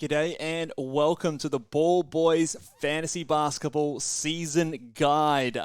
G'day and welcome to the Ball Boys Fantasy Basketball Season Guide.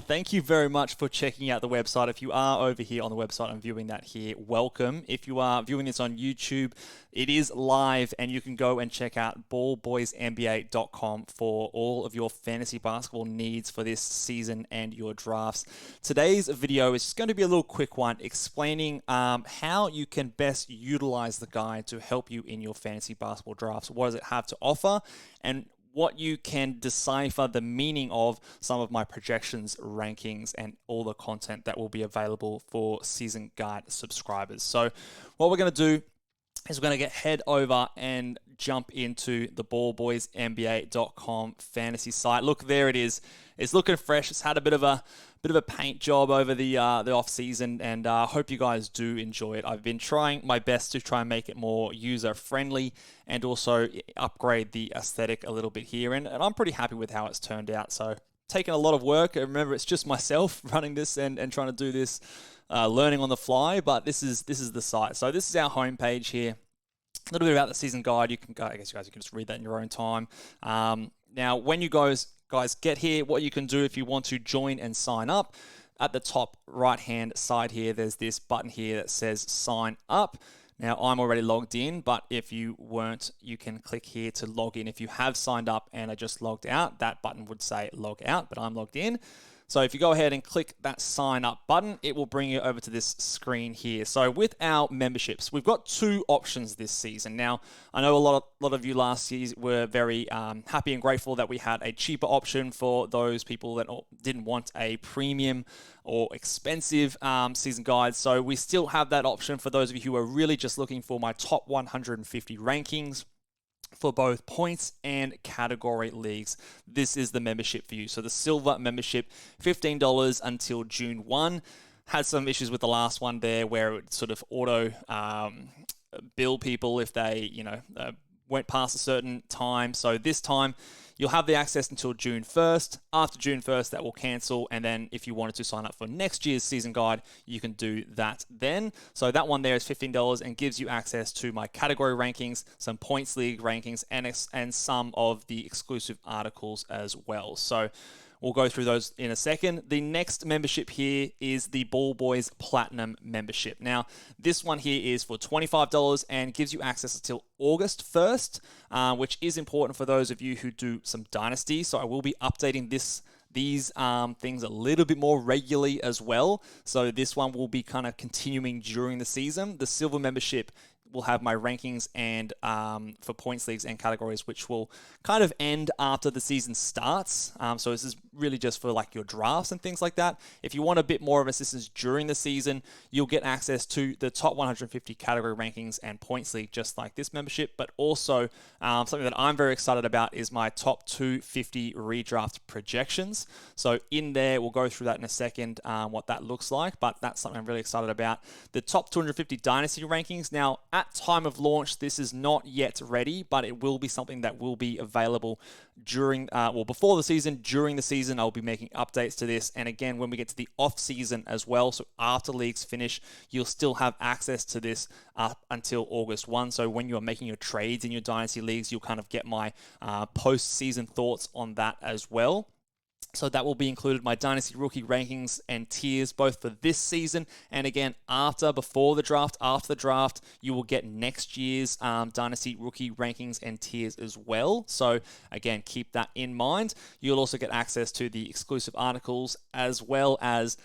Thank you very much for checking out the website. If you are over here on the website and viewing that here, welcome. If you are viewing this on YouTube, it is live and you can go and check out ballboysnba.com for all of your fantasy basketball needs for this season and your drafts. Today's video is just going to be a little quick one explaining how you can best utilize the guide to help you in your fantasy basketball drafts. What does it have to offer, and what you can decipher the meaning of some of my projections, rankings, and all the content that will be available for season guide subscribers. So what we're going to do is we're going to head over and jump into the ballboysnba.com fantasy site. Look, there it is. It's looking fresh. It's had a bit of a paint job over the off season, and I hope you guys do enjoy it. I've been trying my best to try and make it more user friendly and also upgrade the aesthetic a little bit here, and I'm pretty happy with how it's turned out. So taken a lot of work. Remember, it's just myself running this and trying to do this, learning on the fly, but this is the site. So this is our homepage here. A little bit about the season guide. You can go, I guess you guys can just read that in your own time. Now, when you guys get here, what you can do if you want to join and sign up, at the top right-hand side here, there's this button here that says sign up. Now, I'm already logged in, but if you weren't, you can click here to log in. If you have signed up and are just logged out, that button would say log out, but I'm logged in. So if you go ahead and click that sign up button, it will bring you over to this screen here. So with our memberships, we've got two options this season. Now, I know a lot of you last year were very happy and grateful that we had a cheaper option for those people that didn't want a premium or expensive season guide. So we still have that option for those of you who are really just looking for my top 150 rankings for both points and category leagues. This is the membership for you. So the silver membership, $15 until June 1. Had some issues with the last one there where it sort of auto bill people if they, went past a certain time. So this time you'll have the access until June 1st. After June 1st, that will cancel. And then if you wanted to sign up for next year's season guide, you can do that then. So that one there is $15 and gives you access to my category rankings, some points league rankings, and some of the exclusive articles as well. So we'll go through those in a second. The next membership here is the Ball Boys Platinum membership. Now, this one here is for $25 and gives you access until August 1st, which is important for those of you who do some Dynasty. So I will be updating these things a little bit more regularly as well. So this one will be kind of continuing during the season. The silver membership will have my rankings and for points leagues and categories, which will kind of end after the season starts. So this is really just for like your drafts and things like that. If you want a bit more of assistance during the season, you'll get access to the top 150 category rankings and points league, just like this membership. But also something that I'm very excited about is my top 250 redraft projections. So in there, we'll go through that in a second, what that looks like, but that's something I'm really excited about. The top 250 Dynasty rankings. Now, at time of launch, this is not yet ready, but it will be something that will be available during, before the season. During the season, I'll be making updates to this. And again, when we get to the off season as well, so after leagues finish, you'll still have access to this up until August 1. So when you're making your trades in your Dynasty leagues, you'll kind of get my post-season thoughts on that as well. So that will be included my Dynasty rookie rankings and tiers, both for this season and again before the draft. After the draft, you will get next year's Dynasty rookie rankings and tiers as well. So again, keep that in mind. You'll also get access to the exclusive articles, as well as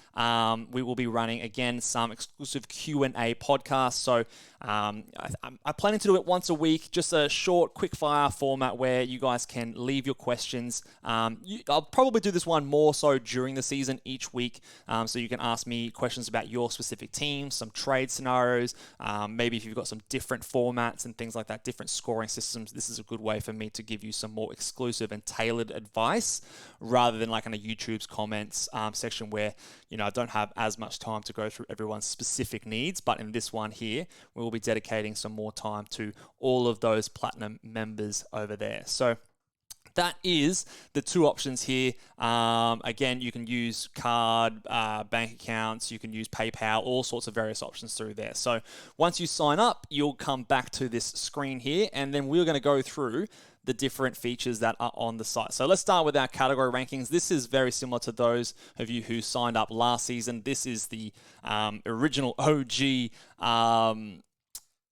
we will be running again some exclusive Q&A podcasts. So I'm planning to do it once a week, just a short, quick-fire format where you guys can leave your questions. I'll probably do this one more so during the season each week, so you can ask me questions about your specific team, some trade scenarios, maybe if you've got some different formats and things like that, different scoring systems. This is a good way for me to give you some more exclusive and tailored advice, rather than like in a YouTube's comments section where I don't have as much time to go through everyone's specific needs. But in this one here, we will be dedicating some more time to all of those platinum members over there. So that is the two options here. Again, you can use card, bank accounts, you can use PayPal, all sorts of various options through there. So once you sign up, you'll come back to this screen here, and then we're going to go through the different features that are on the site. So let's start with our category rankings. This is very similar to those of you who signed up last season. This is the original OG.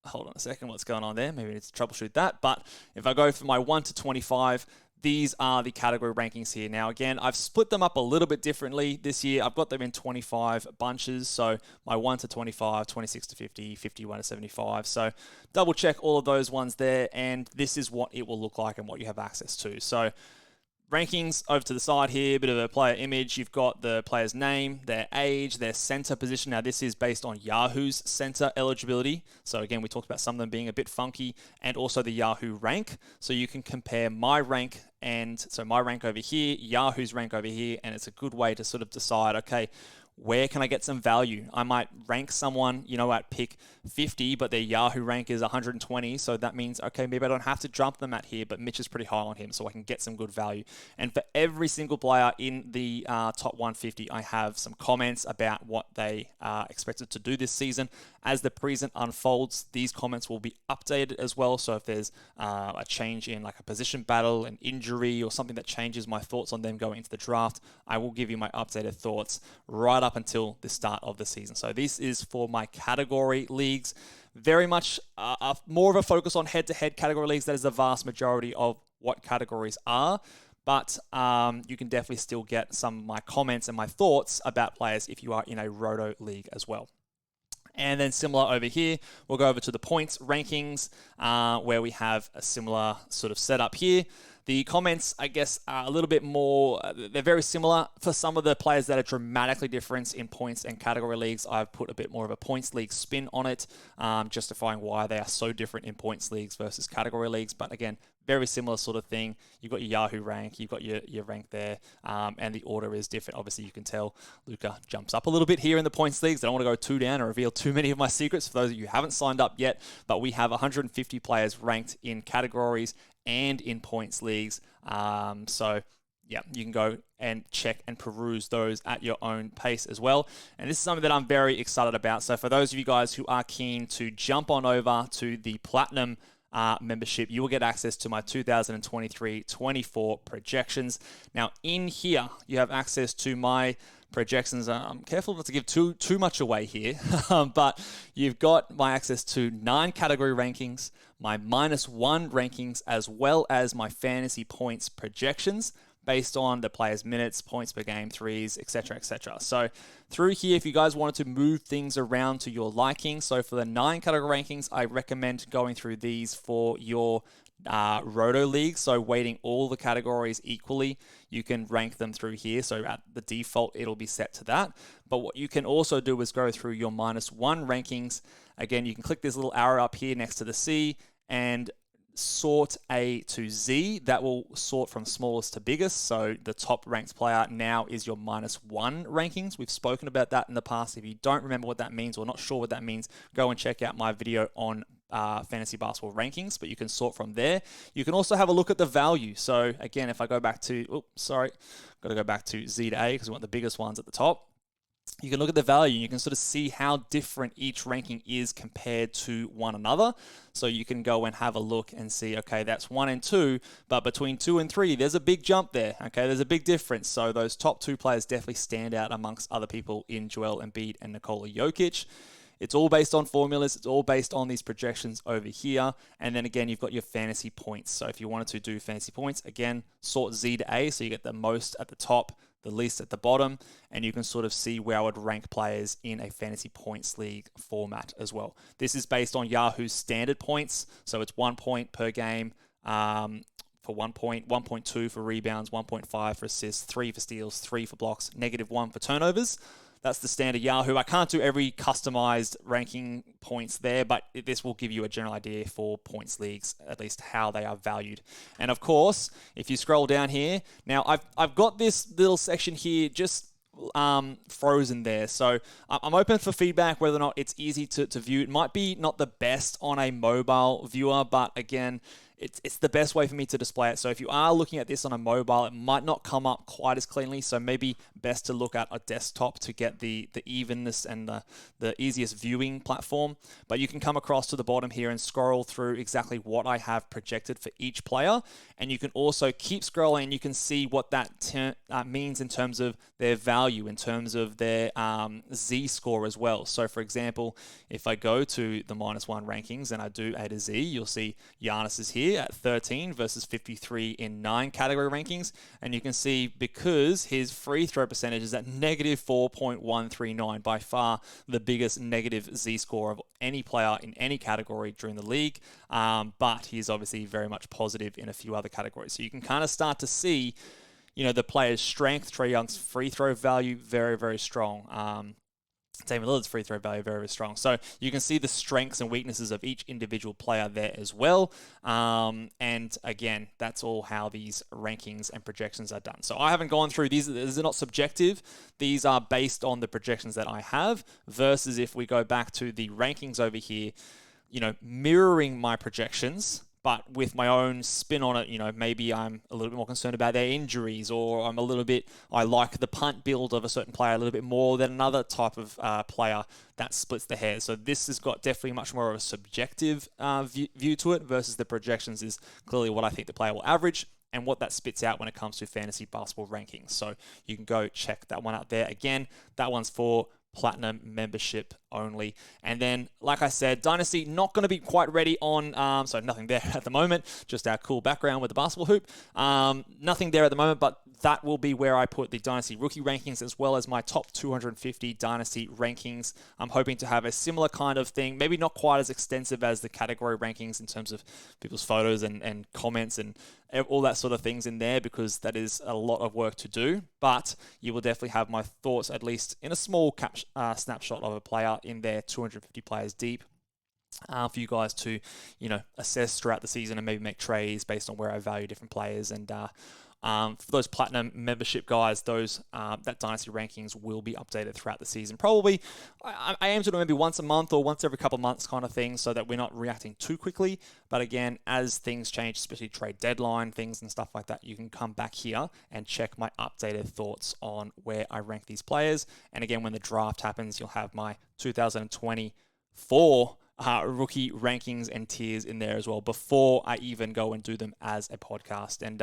Hold on a second, what's going on there? Maybe I need to troubleshoot that. But if I go from my 1 to 25, these are the category rankings here. Now, again, I've split them up a little bit differently this year. I've got them in 25 bunches. So my 1 to 25, 26 to 50, 51 to 75. So double check all of those ones there. And this is what it will look like and what you have access to. So rankings over to the side here, a bit of a player image. You've got the player's name, their age, their center position. Now, this is based on Yahoo's center eligibility. So again, we talked about some of them being a bit funky, and also the Yahoo rank. So you can compare my rank my rank over here, Yahoo's rank over here, and it's a good way to sort of decide, okay, where can I get some value? I might rank someone, at pick 50, but their Yahoo rank is 120. So that means, okay, maybe I don't have to jump them at here, but Mitch is pretty high on him, so I can get some good value. And for every single player in the top 150, I have some comments about what they are expected to do this season. As the present unfolds, these comments will be updated as well. So if there's a change in like a position battle, an injury, or something that changes my thoughts on them going into the draft, I will give you my updated thoughts right up until the start of the season. So this is for my category leagues. Very much more of a focus on head-to-head category leagues. That is the vast majority of what categories are. But you can definitely still get some of my comments and my thoughts about players if you are in a Roto league as well. And then similar over here, we'll go over to the points rankings where we have a similar sort of setup here. The comments, I guess, are a little bit more, they're very similar. For some of the players that are dramatically different in points and category leagues, I've put a bit more of a points league spin on it, justifying why they are so different in points leagues versus category leagues. But again, very similar sort of thing. You've got your Yahoo rank, you've got your rank there, and the order is different. Obviously, you can tell Luca jumps up a little bit here in the points leagues. I don't want to go too down or reveal too many of my secrets for those of you who haven't signed up yet, but we have 150 players ranked in categories and in points leagues. So yeah, you can go and check and peruse those at your own pace as well. And this is something that I'm very excited about. So for those of you guys who are keen to jump on over to the Platinum membership, you will get access to my 2023-24 projections. Now in here, you have access to my projections. I'm careful not to give too much away here, but you've got my access to 9 category rankings, my -1 rankings, as well as my fantasy points projections based on the players' minutes, points per game, threes, etc., etc. So through here, if you guys wanted to move things around to your liking, so for the 9 category rankings, I recommend going through these for your Roto League, so weighting all the categories equally. You can rank them through here, so at the default it'll be set to that. But what you can also do is go through your -1 rankings. Again, you can click this little arrow up here next to the C and sort A to Z. That will sort from smallest to biggest. So the top ranked player now is your -1 rankings. We've spoken about that in the past. If you don't remember what that means or not sure what that means, go and check out my video on fantasy basketball rankings, but you can sort from there. You can also have a look at the value. So again, if I go back to, got to go back to Z to A because we want the biggest ones at the top. You can look at the value and you can sort of see how different each ranking is compared to one another. So you can go and have a look and see, okay, that's 1 and 2, but between 2 and 3, there's a big jump there. Okay, there's a big difference. So those top 2 players definitely stand out amongst other people in Joel Embiid and Nikola Jokic. It's all based on formulas. It's all based on these projections over here. And then again, you've got your fantasy points. So if you wanted to do fantasy points, again, sort Z to A. So you get the most at the top, the least at the bottom. And you can sort of see where I would rank players in a fantasy points league format as well. This is based on Yahoo's standard points. So it's 1 point per game for 1 point, 1.2 for rebounds, 1.5 for assists, 3 for steals, 3 for blocks, -1 for turnovers. That's the standard Yahoo. I can't do every customized ranking points there, but this will give you a general idea for points leagues, at least how they are valued. And of course, if you scroll down here, now I've got this little section here just frozen there. So I'm open for feedback whether or not it's easy to view. It might be not the best on a mobile viewer, but again, it's the best way for me to display it. So if you are looking at this on a mobile, it might not come up quite as cleanly. So maybe best to look at a desktop to get the evenness and the easiest viewing platform. But you can come across to the bottom here and scroll through exactly what I have projected for each player. And you can also keep scrolling and you can see what that means in terms of their value, in terms of their Z-score as well. So for example, if I go to the -1 rankings and I do A to Z, you'll see Giannis is here at 13 versus 53 in 9 category rankings. And you can see because his free throw percentage is at -4.139, by far the biggest negative Z-score of any player in any category during the league. But he's obviously very much positive in a few other categories. So you can kind of start to see, the player's strength. Trae Young's free throw value, very, very strong. Damian Lillard's free throw value, very, very strong. So you can see the strengths and weaknesses of each individual player there as well. And again, that's all how these rankings and projections are done. So I haven't gone through these. These are not subjective. These are based on the projections that I have versus if we go back to the rankings over here, mirroring my projections, but with my own spin on it. Maybe I'm a little bit more concerned about their injuries, or I like the punt build of a certain player a little bit more than another type of player. That splits the hairs. So this has got definitely much more of a subjective view to it versus the projections is clearly what I think the player will average and what that spits out when it comes to fantasy basketball rankings. So you can go check that one out there. Again, that one's for Platinum membership only. And then, like I said, Dynasty not going to be quite ready on, so nothing there at the moment, just our cool background with the basketball hoop. Nothing there at the moment, but that will be where I put the Dynasty rookie rankings as well as my top 250 Dynasty rankings. I'm hoping to have a similar kind of thing, maybe not quite as extensive as the category rankings in terms of people's photos and comments and all that sort of things in there, because that is a lot of work to do. But you will definitely have my thoughts, at least in a small snapshot of a player in there, 250 players deep, for you guys to, assess throughout the season and maybe make trades based on where I value different players. And for those Platinum membership guys, that Dynasty rankings will be updated throughout the season. Probably, I aim to do maybe once a month or once every couple of months kind of thing, so that we're not reacting too quickly. But again, as things change, especially trade deadline things and stuff like that, you can come back here and check my updated thoughts on where I rank these players. And again, when the draft happens, you'll have my 2024 rookie rankings and tiers in there as well before I even go and do them as a podcast. And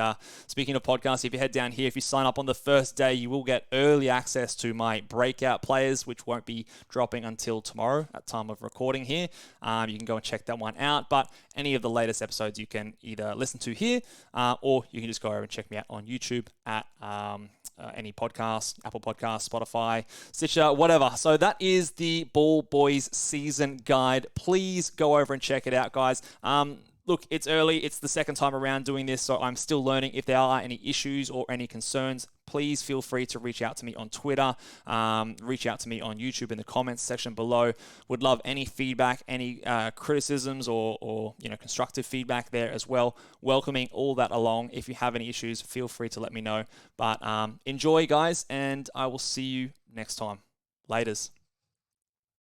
speaking of podcasts, if you head down here, if you sign up on the first day, you will get early access to my breakout players, which won't be dropping until tomorrow at time of recording here. You can go and check that one out. But any of the latest episodes you can either listen to here or you can just go over and check me out on YouTube at any podcast, Apple Podcasts, Spotify, Stitcher, whatever. So that is the Ball Boys season guide. Please go over and check it out, guys. Look, it's early. It's the second time around doing this, so I'm still learning. If there are any issues or any concerns, please feel free to reach out to me on Twitter, reach out to me on YouTube in the comments section below. Would love any feedback, any criticisms or constructive feedback there as well. Welcoming all that along. If you have any issues, feel free to let me know. But enjoy, guys, and I will see you next time. Laters.